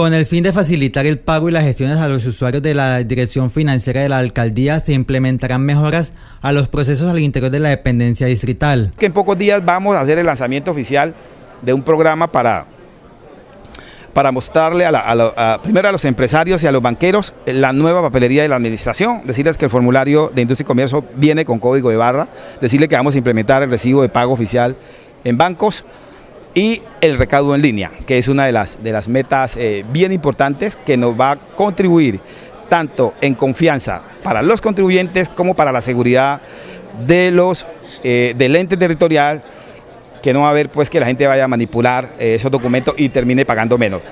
Con el fin de facilitar el pago y las gestiones a los usuarios de la Dirección Financiera de la Alcaldía, se implementarán mejoras a los procesos al interior de la dependencia distrital. Que en pocos días vamos a hacer el lanzamiento oficial de un programa para mostrarle primero a los empresarios y a los banqueros la nueva papelería de la administración, decirles que el formulario de Industria y Comercio viene con código de barra, decirle que vamos a implementar el recibo de pago oficial en bancos y el recaudo en línea, que es una de las metas bien importantes que nos va a contribuir tanto en confianza para los contribuyentes como para la seguridad de del ente territorial, que no va a haber pues que la gente vaya a manipular esos documentos y termine pagando menos.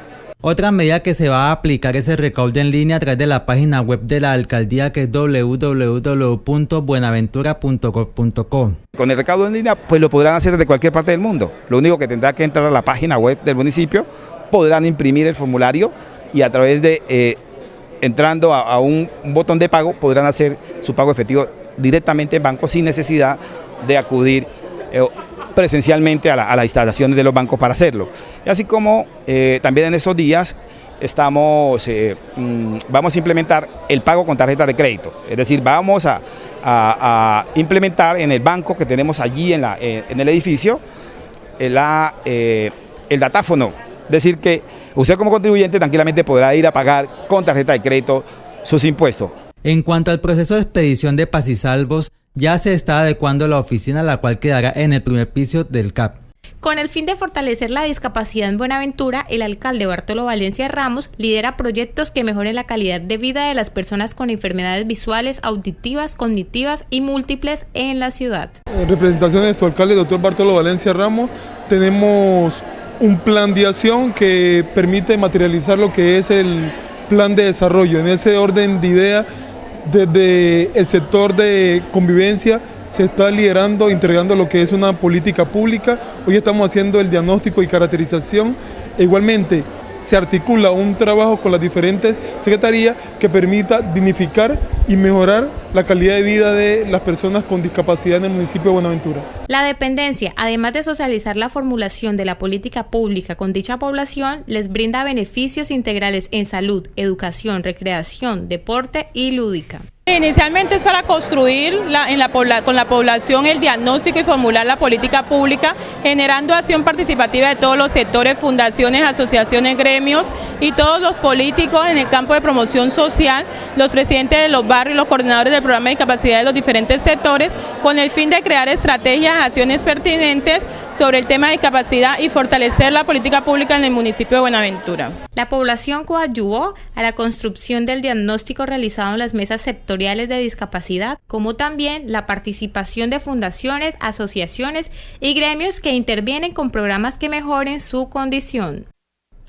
Otra medida que se va a aplicar es el recaudo en línea a través de la página web de la alcaldía, que es www.buenaventura.gov.co. Con el recaudo en línea pues lo podrán hacer desde cualquier parte del mundo. Lo único que tendrá que entrar a la página web del municipio, podrán imprimir el formulario y a través de entrando a un botón de pago podrán hacer su pago efectivo directamente en banco sin necesidad de acudir presencialmente a las instalaciones de los bancos para hacerlo. Y así como también en esos días vamos a implementar el pago con tarjeta de créditos, es decir, vamos a implementar en el banco que tenemos allí en el edificio el datáfono, es decir, que usted como contribuyente tranquilamente podrá ir a pagar con tarjeta de crédito sus impuestos. En cuanto al proceso de expedición de paz y salvos, ya se está adecuando la oficina, la cual quedará en el primer piso del CAP. Con el fin de fortalecer la discapacidad en Buenaventura, el alcalde Bartolo Valencia Ramos lidera proyectos que mejoren la calidad de vida de las personas con enfermedades visuales, auditivas, cognitivas y múltiples en la ciudad. En representación de nuestro alcalde, doctor Bartolo Valencia Ramos, tenemos un plan de acción que permite materializar lo que es el plan de desarrollo. En ese orden de ideas, desde el sector de convivencia se está liderando, integrando lo que es una política pública. Hoy estamos haciendo el diagnóstico y caracterización. Igualmente se articula un trabajo con las diferentes secretarías que permita dignificar y mejorar la calidad de vida de las personas con discapacidad en el municipio de Buenaventura. La dependencia, además de socializar la formulación de la política pública con dicha población, les brinda beneficios integrales en salud, educación, recreación, deporte y lúdica. Inicialmente es para construir con la población el diagnóstico y formular la política pública, generando acción participativa de todos los sectores, fundaciones, asociaciones, gremios y todos los políticos en el campo de promoción social, los presidentes de los barrios, los coordinadores del programa de discapacidad de los diferentes sectores, con el fin de crear estrategias, acciones pertinentes sobre el tema de discapacidad y fortalecer la política pública en el municipio de Buenaventura. La población coadyuvó a la construcción del diagnóstico realizado en las mesas sectoriales de discapacidad, como también la participación de fundaciones, asociaciones y gremios que intervienen con programas que mejoren su condición.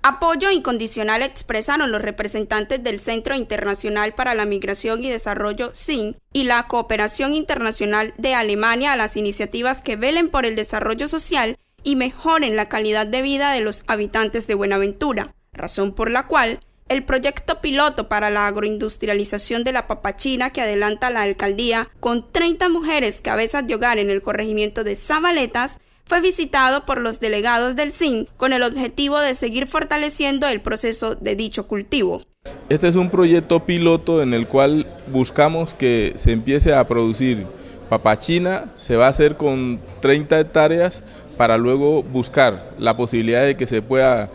Apoyo incondicional expresaron los representantes del Centro Internacional para la Migración y Desarrollo CIN y la Cooperación Internacional de Alemania a las iniciativas que velen por el desarrollo social y mejoren la calidad de vida de los habitantes de Buenaventura, razón por la cual el proyecto piloto para la agroindustrialización de la papachina que adelanta la alcaldía con 30 mujeres cabezas de hogar en el corregimiento de Zabaletas fue visitado por los delegados del CIN con el objetivo de seguir fortaleciendo el proceso de dicho cultivo. Este es un proyecto piloto en el cual buscamos que se empiece a producir papachina, se va a hacer con 30 hectáreas para luego buscar la posibilidad de que se pueda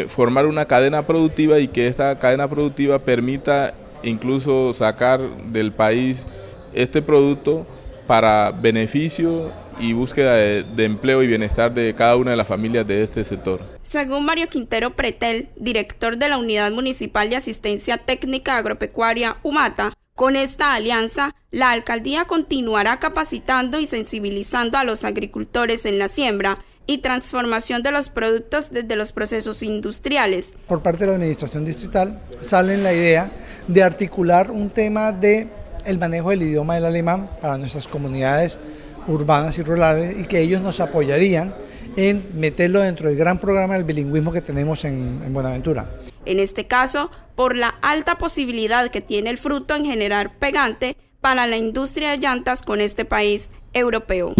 formar una cadena productiva y que esta cadena productiva permita incluso sacar del país este producto para beneficio y búsqueda de empleo y bienestar de cada una de las familias de este sector. Según Mario Quintero Pretel, director de la Unidad Municipal de Asistencia Técnica Agropecuaria UMATA, con esta alianza, la alcaldía continuará capacitando y sensibilizando a los agricultores en la siembra y transformación de los productos desde los procesos industriales. Por parte de la administración distrital sale la idea de articular un tema de el manejo del idioma del alemán para nuestras comunidades urbanas y rurales y que ellos nos apoyarían en meterlo dentro del gran programa del bilingüismo que tenemos en Buenaventura. En este caso, por la alta posibilidad que tiene el fruto en generar pegante para la industria de llantas con este país europeo.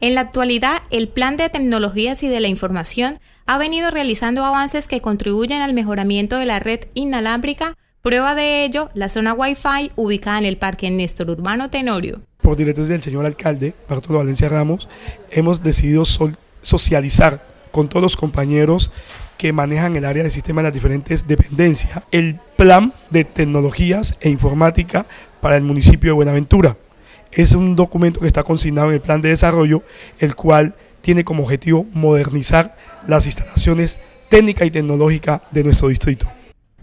En la actualidad, el Plan de Tecnologías y de la Información ha venido realizando avances que contribuyen al mejoramiento de la red inalámbrica. Prueba de ello, la zona Wi-Fi ubicada en el Parque Néstor Urbano Tenorio. Por directriz del señor alcalde, Bartolo Valencia Ramos, hemos decidido socializar con todos los compañeros que manejan el área de sistema de las diferentes dependencias el plan de tecnologías e informática para el municipio de Buenaventura. Es un documento que está consignado en el plan de desarrollo, el cual tiene como objetivo modernizar las instalaciones técnicas y tecnológicas de nuestro distrito.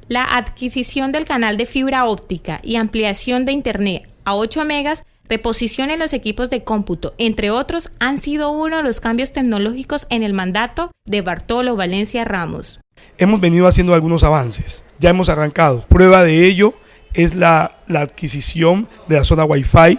La adquisición del canal de fibra óptica y ampliación de Internet a 8 megas, reposición en los equipos de cómputo, entre otros, han sido uno de los cambios tecnológicos en el mandato de Bartolo Valencia Ramos. Hemos venido haciendo algunos avances, ya hemos arrancado. Prueba de ello es la adquisición de la zona Wi-Fi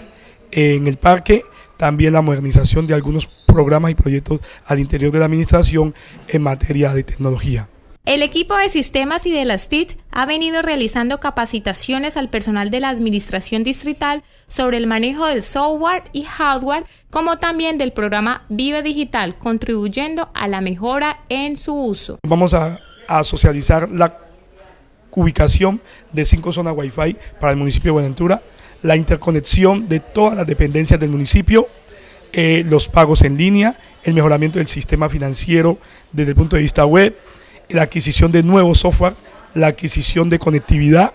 en el parque, también la modernización de algunos programas y proyectos al interior de la administración en materia de tecnología. El equipo de sistemas y de las TIC ha venido realizando capacitaciones al personal de la administración distrital sobre el manejo del software y hardware, como también del programa Vive Digital, contribuyendo a la mejora en su uso. Vamos a socializar la ubicación de 5 zonas Wi-Fi para el municipio de Buenaventura, la interconexión de todas las dependencias del municipio, los pagos en línea, el mejoramiento del sistema financiero desde el punto de vista web, la adquisición de nuevo software, la adquisición de conectividad,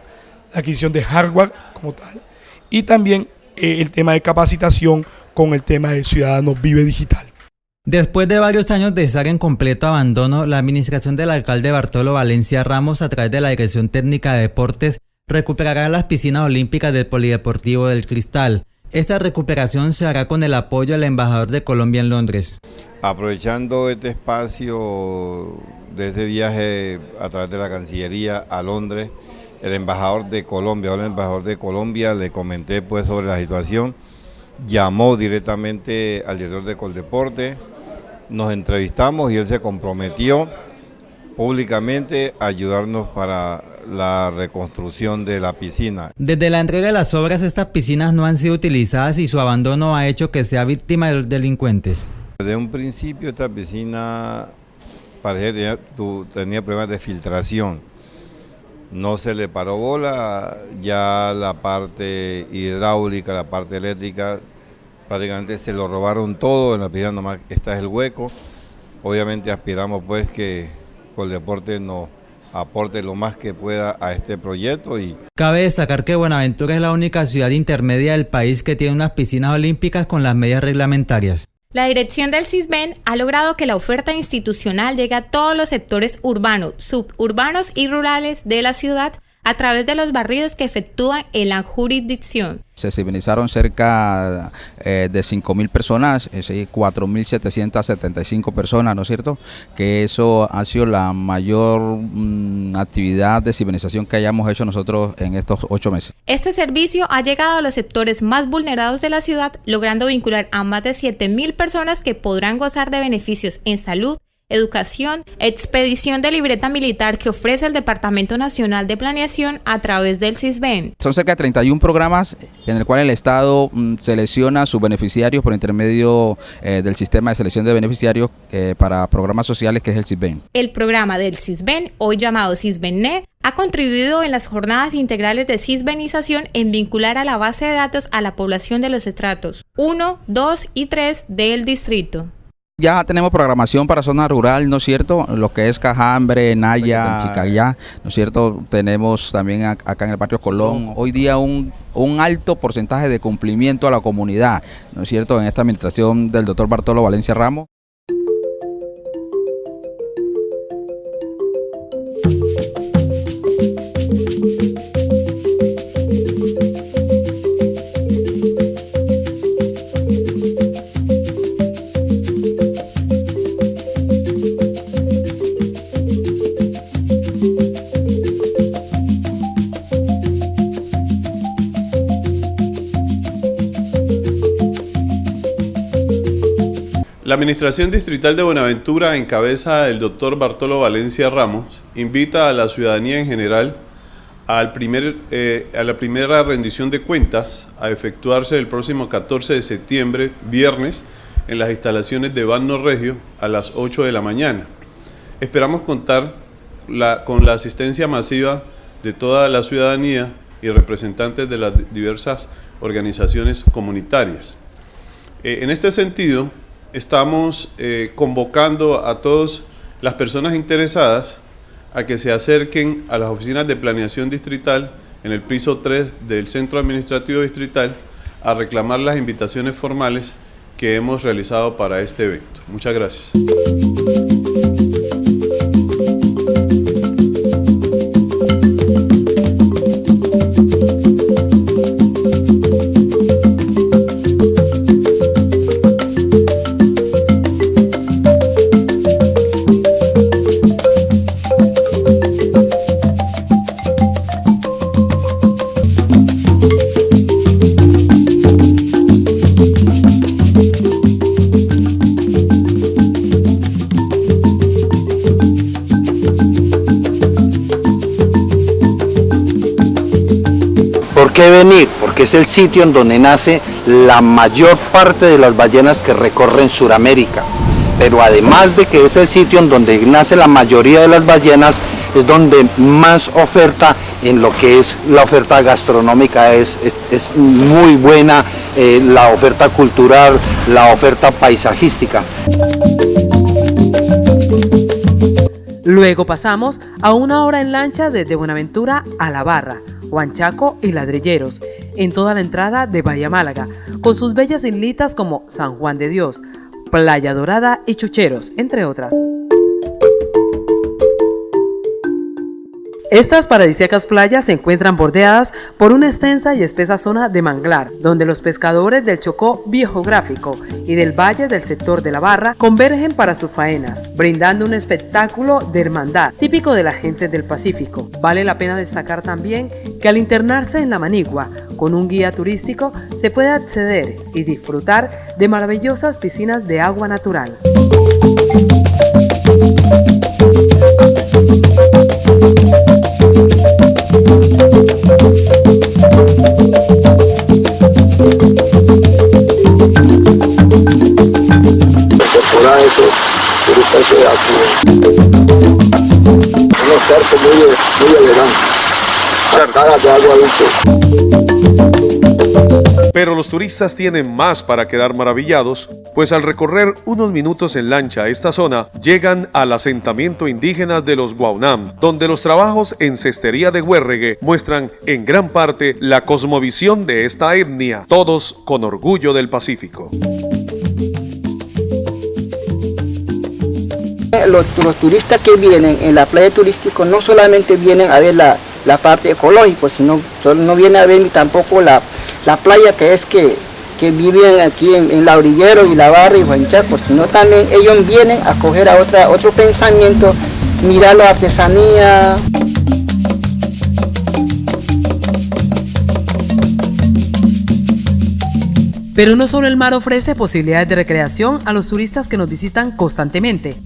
la adquisición de hardware como tal, y también el tema de capacitación con el tema de Ciudadanos Vive Digital. Después de varios años de estar en completo abandono, la administración del alcalde Bartolo Valencia Ramos, a través de la Dirección Técnica de Deportes, recuperará las piscinas olímpicas del Polideportivo del Cristal. Esta recuperación se hará con el apoyo del embajador de Colombia en Londres. Aprovechando este espacio de este viaje a través de la Cancillería a Londres, el embajador de Colombia, le comenté pues sobre la situación, llamó directamente al director de Coldeporte, nos entrevistamos y él se comprometió públicamente a ayudarnos para la reconstrucción de la piscina. Desde la entrega de las obras, estas piscinas no han sido utilizadas y su abandono ha hecho que sea víctima de los delincuentes. Desde un principio esta piscina parecía que tenía problemas de filtración. No se le paró bola, ya la parte hidráulica, la parte eléctrica, prácticamente se lo robaron todo, en la piscina nomás está es el hueco. Obviamente aspiramos pues que Coldeporte nos aporte lo más que pueda a este proyecto. Cabe destacar que Buenaventura es la única ciudad intermedia del país que tiene unas piscinas olímpicas con las medidas reglamentarias. La dirección del CISBEN ha logrado que la oferta institucional llegue a todos los sectores urbanos, suburbanos y rurales de la ciudad a través de los barrios que efectúan en la jurisdicción. Se civilizaron cerca de 5.000 personas, 4.775 personas, ¿no es cierto? Que eso ha sido la mayor actividad de civilización que hayamos hecho nosotros en estos 8 meses. Este servicio ha llegado a los sectores más vulnerados de la ciudad, logrando vincular a más de 7.000 personas que podrán gozar de beneficios en salud, educación, expedición de libreta militar que ofrece el Departamento Nacional de Planeación a través del CISBEN. Son cerca de 31 programas en el cual el Estado selecciona a sus beneficiarios por intermedio del sistema de selección de beneficiarios para programas sociales que es el CISBEN. El programa del CISBEN, hoy llamado CISBENNet, ha contribuido en las jornadas integrales de CISBENización en vincular a la base de datos a la población de los estratos 1, 2 y 3 del distrito. Ya tenemos programación para zona rural, ¿no es cierto? Lo que es Cajambre, Naya, Chicayá, ¿no es cierto? Tenemos también acá en el barrio Colón, hoy día un alto porcentaje de cumplimiento a la comunidad, ¿no es cierto? En esta administración del doctor Bartolo Valencia Ramos. La Administración Distrital de Buenaventura, en cabeza del doctor Bartolo Valencia Ramos, invita a la ciudadanía en general a la primera rendición de cuentas a efectuarse el próximo 14 de septiembre, viernes, en las instalaciones de Banno Regio a las 8 de la mañana. Esperamos contar con la asistencia masiva de toda la ciudadanía y representantes de las diversas organizaciones comunitarias. En este sentido, estamos convocando a todas las personas interesadas a que se acerquen a las oficinas de planeación distrital en el piso 3 del Centro Administrativo Distrital a reclamar las invitaciones formales que hemos realizado para este evento. Muchas gracias. ¿Por qué venir? Porque es el sitio en donde nace la mayor parte de las ballenas que recorren Sudamérica. Pero además de que es el sitio en donde nace la mayoría de las ballenas, es donde más oferta en lo que es la oferta gastronómica es muy buena, la oferta cultural, la oferta paisajística. Luego pasamos a una hora en lancha desde Buenaventura a La Barra, Huanchaco y Ladrilleros, en toda la entrada de Bahía Málaga, con sus bellas islitas como San Juan de Dios, Playa Dorada y Chucheros, entre otras. Estas paradisíacas playas se encuentran bordeadas por una extensa y espesa zona de manglar, donde los pescadores del Chocó Viejo-Gráfico y del Valle del sector de La Barra convergen para sus faenas, brindando un espectáculo de hermandad típico de la gente del Pacífico. Vale la pena destacar también que al internarse en La Manigua, con un guía turístico, se puede acceder y disfrutar de maravillosas piscinas de agua natural. Unos charcos muy elegantes, cascadas de agua dulce. Pero los turistas tienen más para quedar maravillados, pues al recorrer unos minutos en lancha a esta zona, llegan al asentamiento indígena de los Guaunam, donde los trabajos en cestería de Huérregue muestran en gran parte la cosmovisión de esta etnia, todos con orgullo del Pacífico. Los turistas que vienen en la playa turística no solamente vienen a ver la parte ecológica, sino no vienen a ver ni tampoco la playa que viven aquí en Ladrilleros y La Barra y Huanchaco, sino también ellos vienen a coger a otro pensamiento, mirar la artesanía. Pero no solo el mar ofrece posibilidades de recreación a los turistas que nos visitan constantemente.